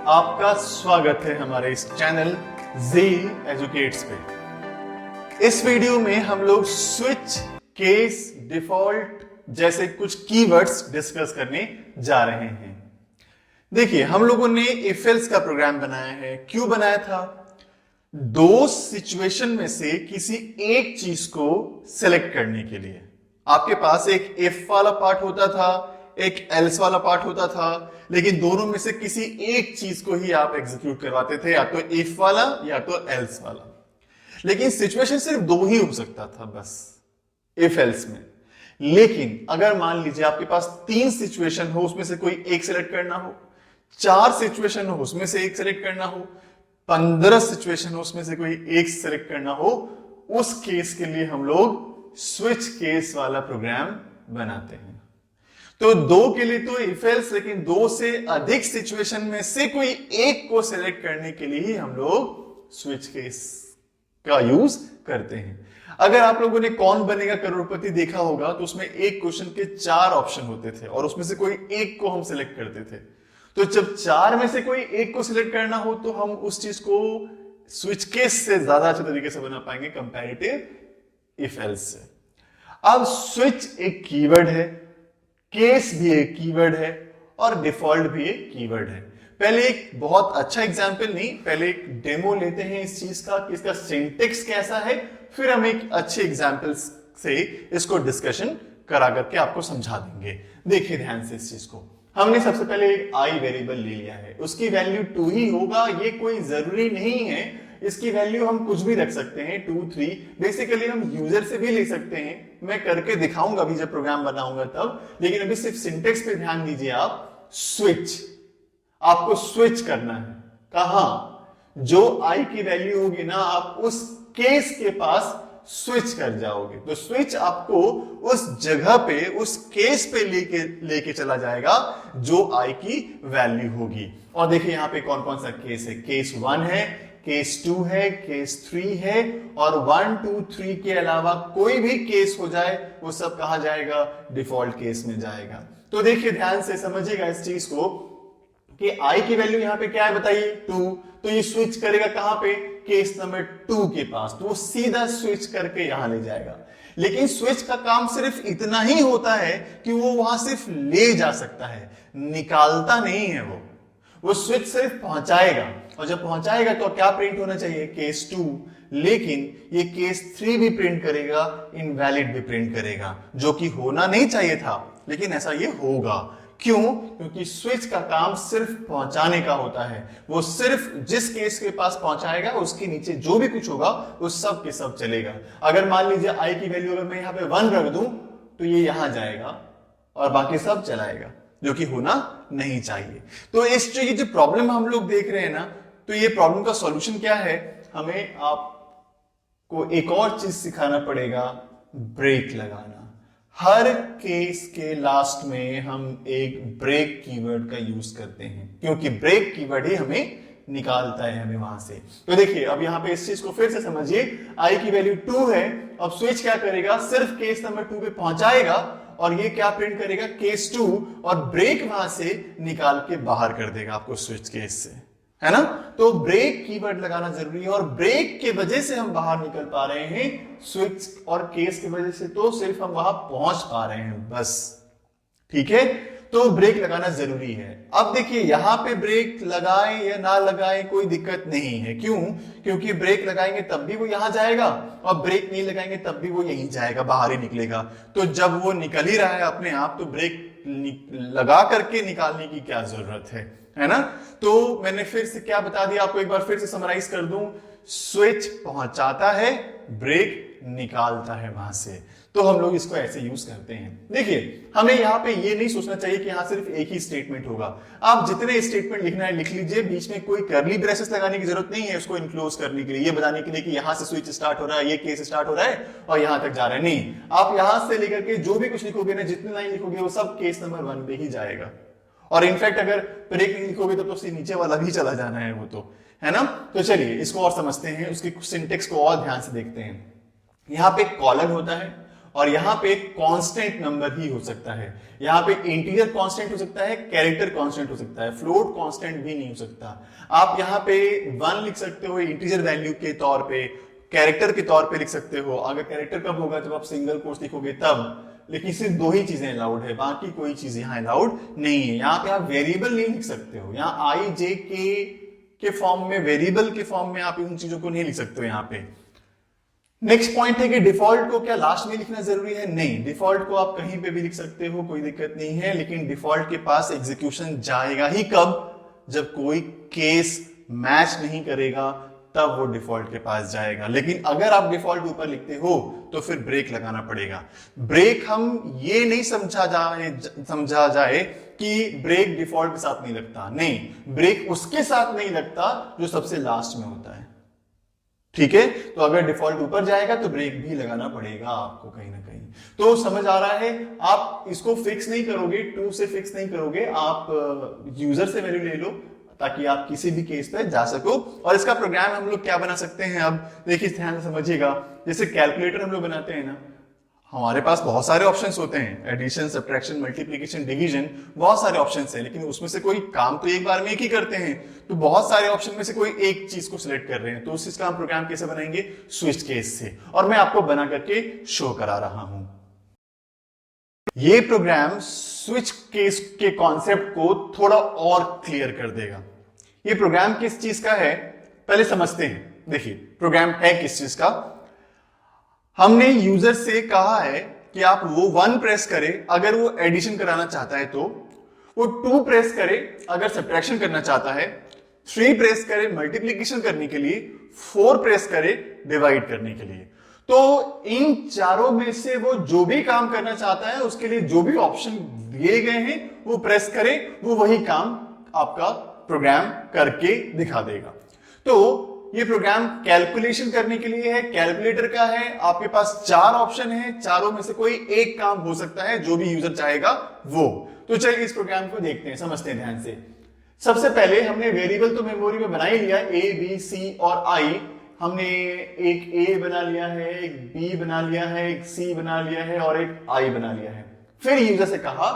आपका स्वागत है हमारे इस चैनल जी एजुकेट्स पे। इस वीडियो में हम लोग स्विच, केस, डिफॉल्ट जैसे कुछ कीवर्ड्स डिस्कस करने जा रहे हैं। देखिए, हम लोगों ने इफ एल्स का प्रोग्राम बनाया है। क्यों बनाया था? दो सिचुएशन में से किसी एक चीज को सिलेक्ट करने के लिए। आपके पास एक इफ वाला पार्ट होता था, एक एल्स वाला पार्ट होता था, लेकिन दोनों में से किसी एक चीज को ही आप एग्जीक्यूट करवाते थे, या तो इफ वाला या तो एल्स वाला। लेकिन सिचुएशन सिर्फ दो ही हो सकता था बस इफ एल्स में। लेकिन अगर मान लीजिए आपके पास 3 सिचुएशन हो, उसमें से कोई एक सिलेक्ट करना हो, 4 सिचुएशन हो, उसमें से एक सिलेक्ट करना हो, 15 सिचुएशन हो, उसमें से कोई एक सिलेक्ट करना हो, उस केस के लिए हम लोग स्विच केस वाला प्रोग्राम बनाते हैं। तो दो के लिए तो इफ एल्स, लेकिन दो से अधिक सिचुएशन में से कोई एक को सिलेक्ट करने के लिए ही हम लोग स्विच केस का यूज करते हैं। अगर आप लोगों ने कौन बनेगा करोड़पति देखा होगा, तो उसमें एक क्वेश्चन के 4 ऑप्शन होते थे और उसमें से कोई एक को हम सिलेक्ट करते थे। तो जब 4 में से कोई एक को सिलेक्ट करना हो, तो हम उस चीज को स्विच केस से ज्यादा अच्छे तरीके से बना पाएंगे कंपैरेटिव इफ एल्स से। अब स्विच एक कीवर्ड है, केस भी एक कीवर्ड है और डिफॉल्ट भी एक कीवर्ड है। पहले एक बहुत अच्छा एग्जांपल नहीं, पहले एक डेमो लेते हैं इस चीज का कि इसका सिंटेक्स कैसा है, फिर हम एक अच्छे एग्जांपल से इसको डिस्कशन करा करके आपको समझा देंगे। देखिए ध्यान से इस चीज को। हमने सबसे पहले एक आई वेरिएबल ले लिया है, उसकी वैल्यू 2 ही होगा, ये कोई जरूरी नहीं है। इसकी वैल्यू हम कुछ भी रख सकते हैं, 2, 3। बेसिकली हम यूजर से भी ले सकते हैं, मैं करके दिखाऊंगा अभी जब प्रोग्राम बनाऊंगा तब। लेकिन अभी सिर्फ सिंटेक्स पे ध्यान दीजिए आप। स्विच, आपको स्विच करना है। कहां? जो आई की वैल्यू होगी ना, आप उस केस के पास स्विच कर जाओगे। तो स्विच आपको उस जगह पे, उस केस पे लेके चला जाएगा जो आई की वैल्यू होगी। और देखिए यहां पे कौन कौन सा केस है। केस 1 है, केस 2 है, केस 3 है, और 1, 2, 3 के अलावा कोई भी केस हो जाए वो सब कहा जाएगा, डिफॉल्ट केस में जाएगा। तो देखिए ध्यान से समझिएगा इस चीज को कि आई की वैल्यू यहां पे क्या है बताइए, 2। तो ये स्विच करेगा कहां पे? केस नंबर 2 के पास। तो वो सीधा स्विच करके यहां ले जाएगा। लेकिन स्विच का काम सिर्फ इतना ही होता है कि वो वहां सिर्फ ले जा सकता है, निकालता नहीं है। वो स्विच सिर्फ पहुंचाएगा, और जब पहुंचाएगा तो क्या प्रिंट होना चाहिए? केस 2। लेकिन ये केस 3 भी प्रिंट करेगा, इनवैलिड भी प्रिंट करेगा, जो कि होना नहीं चाहिए था, लेकिन ऐसा ये होगा। क्यों? क्योंकि स्विच का काम सिर्फ पहुंचाने का होता है। वो सिर्फ जिस केस के पास पहुंचाएगा उसके नीचे जो भी कुछ होगा वो सब के सब चलेगा। अगर मान लीजिए आई की वैल्यू अगर मैं यहां पे 1 रख दूं, तो ये यहां जाएगा और बाकी सब चलाएगा, जो कि होना नहीं चाहिए। तो इस जो प्रॉब्लम हम लोग देख रहे हैं ना, तो ये प्रॉब्लम का सॉल्यूशन क्या है? हमें आपको एक और चीज सिखाना पड़ेगा, ब्रेक लगाना। हर केस के लास्ट में हम एक ब्रेक कीवर्ड का यूज करते हैं, क्योंकि ब्रेक कीवर्ड ही हमें निकालता है हमें वहां से। तो देखिए अब यहां पे इस चीज को फिर से समझिए। आई की वैल्यू 2 है। अब स्विच क्या करेगा? सिर्फ केस नंबर 2 पे पहुंचाएगा और ये क्या प्रिंट करेगा? केस 2, और ब्रेक वहां से निकाल के बाहर कर देगा आपको स्विच केस से, है ना? तो ब्रेक कीवर्ड लगाना जरूरी है, और ब्रेक के वजह से हम बाहर निकल पा रहे हैं। स्विच और केस की वजह से तो सिर्फ हम वहां पहुंच पा रहे हैं बस। ठीक है, तो ब्रेक लगाना जरूरी है। अब देखिए यहां पे ब्रेक लगाएं या ना लगाएं कोई दिक्कत नहीं है। क्यों? क्योंकि ब्रेक लगाएंगे तब भी वो यहां जाएगा, और ब्रेक नहीं लगाएंगे तब भी वो यहीं जाएगा, बाहर ही निकलेगा। तो जब वो निकल ही रहा है अपने आप, तो ब्रेक लगा करके निकालने की क्या जरूरत है ना? तो मैंने फिर से क्या बता दिया आपको, एक बार फिर से समराइज कर दूं। स्विच पहुंचाता है, ब्रेक निकालता है वहां से। तो हम लोग इसको ऐसे यूज करते हैं। देखिए हमें यहां पे ये नहीं सोचना चाहिए कि यहां सिर्फ एक ही स्टेटमेंट होगा। आप जितने स्टेटमेंट लिखना है लिख लीजिए, बीच में कोई कर्ली ब्रेसेस लगाने की जरूरत नहीं है उसको इनक्लोज करने के लिए, ये बताने के लिए कि यहां से स्विच स्टार्ट हो रहा है, ये केस स्टार्ट हो रहा है और यहां तक जा रहा है। नहीं, आप यहां से लेकर के जो भी कुछ लिखोगे ना, जितनी लाइन लिखोगे वो सब केस नंबर 1 पे ही जाएगा। और इनफैक्ट अगर ब्रेक नहीं लिखोगे तो नीचे वाला भी चला जाना है वो, तो है ना? तो चलिए इसको और समझते हैं, उसकी सिंटेक्स को और ध्यान से देखते हैं। यहां पे कॉलन होता है और यहाँ पे कांस्टेंट नंबर ही हो सकता है। यहाँ पे इंटीजर कांस्टेंट हो सकता है, कैरेक्टर कांस्टेंट हो सकता है, फ्लोट कांस्टेंट भी नहीं हो सकता। आप यहाँ पे 1 लिख सकते हो इंटीजर वैल्यू के तौर पे, कैरेक्टर के तौर पे लिख सकते हो। अगर कैरेक्टर कब होगा, जब आप सिंगल कोट्स लिखोगे तब। लेकिन सिर्फ 2 ही चीजें अलाउड है, बाकी कोई चीज यहाँ अलाउड नहीं है। यहाँ पे आप वेरिएबल नहीं लिख सकते हो, यहाँ आई जे के फॉर्म में, वेरिएबल के फॉर्म में आप उन चीजों को नहीं लिख सकते हो यहाँ पे। नेक्स्ट पॉइंट है कि डिफॉल्ट को क्या लास्ट में लिखना जरूरी है? नहीं, डिफॉल्ट को आप कहीं पे भी लिख सकते हो, कोई दिक्कत नहीं है। लेकिन डिफॉल्ट के पास एग्जीक्यूशन जाएगा ही कब? जब कोई केस मैच नहीं करेगा, तब वो डिफॉल्ट के पास जाएगा। लेकिन अगर आप डिफॉल्ट ऊपर लिखते हो तो फिर ब्रेक लगाना पड़ेगा। ब्रेक हम ये नहीं समझा जाए कि ब्रेक डिफॉल्ट के साथ नहीं लगता, नहीं, ब्रेक उसके साथ नहीं लगता जो सबसे लास्ट में होता है। ठीक है, तो अगर डिफॉल्ट ऊपर जाएगा तो ब्रेक भी लगाना पड़ेगा आपको कहीं ना कहीं। तो समझ आ रहा है? आप इसको फिक्स नहीं करोगे, 2 से फिक्स नहीं करोगे, आप यूजर से वैल्यू ले लो ताकि आप किसी भी केस पे जा सको। और इसका प्रोग्राम हम लोग क्या बना सकते हैं? अब देखिए, ध्यान से समझिएगा। जैसे कैलकुलेटर हम लोग बनाते हैं ना, हमारे पास बहुत सारे ऑप्शंस होते हैं, एडिशन, सब्ट्रैक्शन, मल्टीप्लिकेशन, डिवीजन, बहुत सारे ऑप्शंस हैं। लेकिन उसमें से कोई काम तो एक बार में एक ही करते हैं, तो बहुत सारे ऑप्शन में से कोई एक चीज को सिलेक्ट कर रहे हैं, तो उस चीज का हम प्रोग्राम कैसे बनाएंगे? स्विच केस से। और मैं आपको बना करके शो करा रहा हूं। ये प्रोग्राम स्विच केस के कॉन्सेप्ट को थोड़ा और क्लियर कर देगा। ये प्रोग्राम किस चीज का है पहले समझते हैं। देखिए, प्रोग्राम है किस चीज का? हमने यूजर से कहा है कि आप वो 1 प्रेस करें अगर वो एडिशन कराना चाहता है, तो वो 2 प्रेस करे अगर सब्ट्रैक्शन करना चाहता है, 3 प्रेस करे मल्टीप्लिकेशन करने के लिए, 4 प्रेस करे डिवाइड करने के लिए। तो इन चारों में से वो जो भी काम करना चाहता है, उसके लिए जो भी ऑप्शन दिए गए हैं वो प्रेस करे, वो वही काम आपका प्रोग्राम करके दिखा देगा। तो ये प्रोग्राम कैलकुलेशन करने के लिए है, कैलकुलेटर का है। आपके पास 4 ऑप्शन है, चारों में से कोई एक काम हो सकता है, जो भी यूजर चाहेगा वो। तो चलिए इस प्रोग्राम को देखते हैं, समझते हैं ध्यान से। सबसे पहले हमने वेरिएबल तो मेमोरी में बना ही लिया, ए, बी, सी और आई। हमने एक ए बना लिया है, एक बी बना लिया है, एक सी बना लिया है और एक आई बना लिया है। फिर यूजर से कहा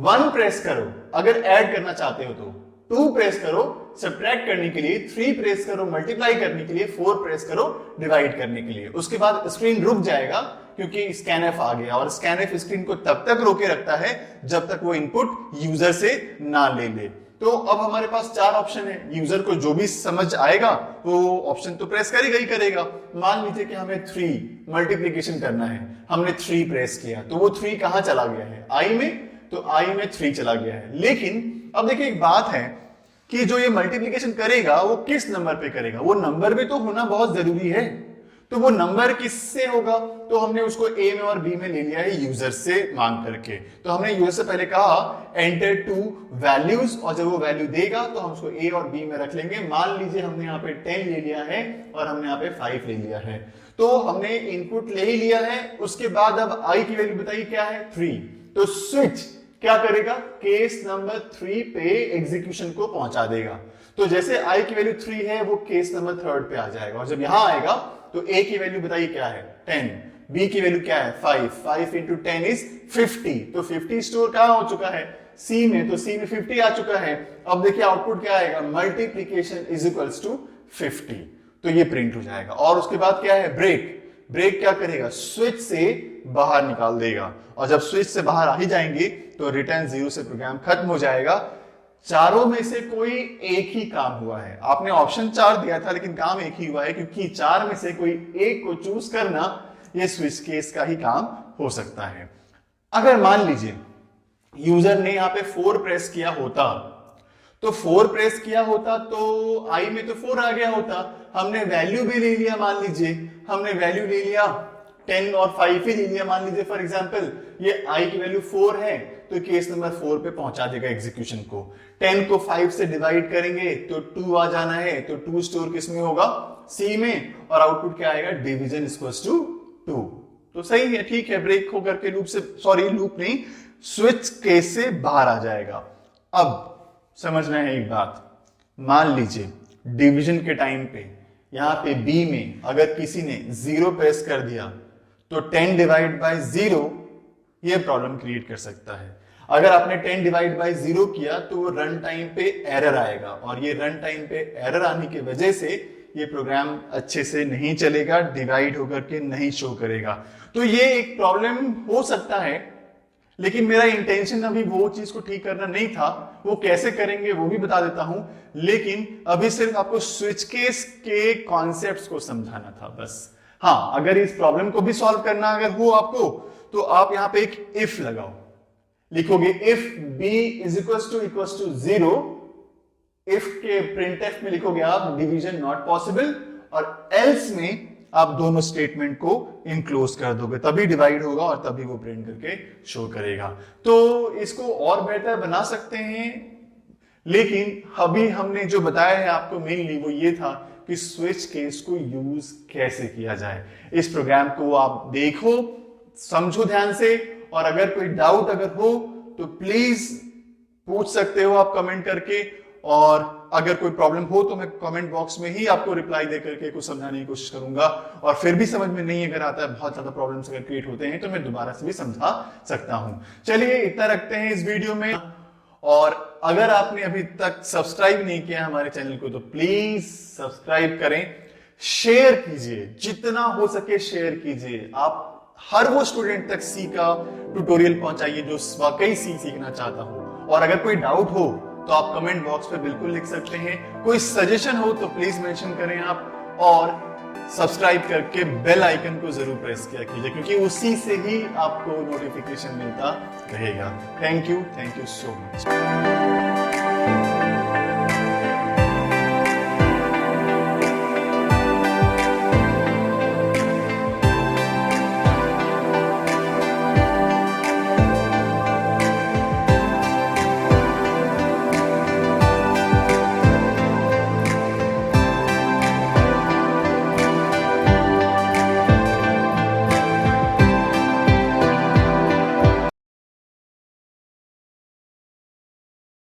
1 प्रेस करो अगर ऐड करना चाहते हो, तो 2 प्रेस करो सब्ट्रैक्ट करने के लिए, 3 प्रेस करो मल्टीप्लाई करने के लिए, 4 प्रेस करो डिवाइड करने के लिए। उसके बाद स्क्रीन रुक जाएगा क्योंकि स्कैनएफ आ गया, और स्कैनएफ स्क्रीन को तब तक रोके रखता है जब तक वो इनपुट यूजर से ना ले ले। तो अब हमारे पास 4 ऑप्शन है, यूजर को जो भी समझ आएगा वो ऑप्शन तो प्रेस करेगा ही करेगा। मान लीजिए कि हमें 3 मल्टीप्लिकेशन करना है, हमने 3 प्रेस किया, तो वो 3 कहां चला गया है? आई में, तो आई में 3 चला गया है। लेकिन अब देखिए एक बात है कि जो ये मल्टीप्लिकेशन करेगा वो किस नंबर पे करेगा? वो नंबर भी तो होना बहुत जरूरी है। तो वो नंबर किससे होगा? तो हमने उसको ए में और बी में ले लिया है यूजर से मांग करके। तो हमने यूजर से पहले कहा एंटर 2 वैल्यूज, और जब वो वैल्यू देगा तो हम उसको ए और बी में रख लेंगे। मान लीजिए हमने यहाँ पे 10 ले लिया है और हमने यहाँ पे 5 ले लिया है, तो हमने इनपुट ले ही लिया है। उसके बाद अब आई की वैल्यू बताइए क्या है? 3। तो स्विच क्या करेगा? केस नंबर 3 पे एग्जीक्यूशन को पहुंचा देगा। तो जैसे आई की वैल्यू 3 है, वो केस नंबर 3 पे आ जाएगा, और जब यहां आएगा तो ए की वैल्यू बताइए क्या है? 10, बी की वैल्यू क्या है? 5 इंटू 10 इज 50। तो 50 स्टोर कहां हो चुका है? सी में, तो सी में 50 आ चुका है। अब देखिए आउटपुट क्या आएगा? Multiplication is equals to 50। तो ये प्रिंट हो जाएगा। और उसके बाद क्या है? ब्रेक। ब्रेक क्या करेगा? स्विच से बाहर निकाल देगा, और जब स्विच से बाहर आ ही जाएंगे तो रिटर्न 0 से प्रोग्राम खत्म हो जाएगा। चारों में से कोई एक ही काम हुआ है। आपने ऑप्शन 4 दिया था लेकिन काम एक ही हुआ है, क्योंकि 4 में से कोई एक को चूज करना ये स्विच केस का ही काम हो सकता है। अगर मान लीजिए यूजर ने यहां पे 4 प्रेस किया होता, तो 4 प्रेस किया होता तो आई में तो 4 आ गया होता। हमने वैल्यू भी ले लिया, मान लीजिए हमने वैल्यू ले लिया 10 और 5 ही ले लिया। मान लीजिए फॉर एग्जांपल ये आई की वैल्यू 4 है, तो केस नंबर 4 पे पहुंचा देगा एग्जीक्यूशन को। 10 को 5 से डिवाइड करेंगे तो 2 आ जाना है, तो 2 स्टोर किस में होगा? सी में, और आउटपुट क्या आएगा? Division equals to 2। तो सही है, ठीक है, ब्रेक होकर के लूप से, सॉरी लूप नहीं, स्विच केस से बाहर आ जाएगा। अब समझना है एक बात, मान लीजिए डिवीजन के टाइम पे यहां पे बी में अगर किसी ने 0 प्रेस कर दिया तो 10 डिवाइड बाय 0 ये प्रॉब्लम क्रिएट कर सकता है। अगर आपने 10 डिवाइड बाय 0 किया तो रन टाइम पे एरर आएगा, और ये रन टाइम पे एरर आने की वजह से ये प्रोग्राम अच्छे से नहीं चलेगा, डिवाइड होकर के नहीं शो करेगा। तो ये एक प्रॉब्लम हो सकता है, लेकिन मेरा इंटेंशन अभी वो चीज को ठीक करना नहीं था। वो कैसे करेंगे वो भी बता देता हूं, लेकिन अभी सिर्फ आपको स्विच केस के कॉन्सेप्ट्स को समझाना था बस। हाँ, अगर इस प्रॉब्लम को भी सॉल्व करना अगर हो आपको, तो आप यहां पे एक इफ लगाओ, लिखोगे if b is equal to 0, if के प्रिंटफ में लिखोगे आप डिवीजन नॉट पॉसिबल, और एल्स में आप दोनों स्टेटमेंट को इनक्लोज कर दोगे, तभी डिवाइड होगा और तभी वो प्रिंट करके शो करेगा। तो इसको और बेहतर बना सकते हैं, लेकिन अभी हमने जो बताया है आपको मेनली वो ये था कि स्विच केस को यूज कैसे किया जाए। इस प्रोग्राम को आप देखो, समझो ध्यान से, और अगर कोई डाउट अगर हो तो प्लीज पूछ सकते हो आप कमेंट करके, और अगर कोई प्रॉब्लम हो तो मैं कमेंट बॉक्स में ही आपको रिप्लाई दे करके कुछ समझाने की कोशिश करूंगा, और फिर भी समझ में नहीं अगर आता है, बहुत ज्यादा प्रॉब्लम्स अगर क्रिएट होते हैं तो मैं दोबारा से भी समझा सकता हूं। चलिए इतना रखते हैं इस वीडियो में, और अगर आपने अभी तक सब्सक्राइब नहीं किया हमारे चैनल को तो प्लीज सब्सक्राइब करें, शेयर कीजिए, जितना हो सके शेयर कीजिए। आप हर वो स्टूडेंट तक सी का ट्यूटोरियल पहुंचाइए जो वाकई सी सीखना चाहता हो, और अगर कोई डाउट हो तो आप कमेंट बॉक्स पे बिल्कुल लिख सकते हैं। कोई सजेशन हो तो प्लीज मेंशन करें आप, और सब्सक्राइब करके बेल आइकन को जरूर प्रेस किया कीजिए, क्योंकि उसी से ही आपको नोटिफिकेशन मिलता रहेगा। Thank you so much.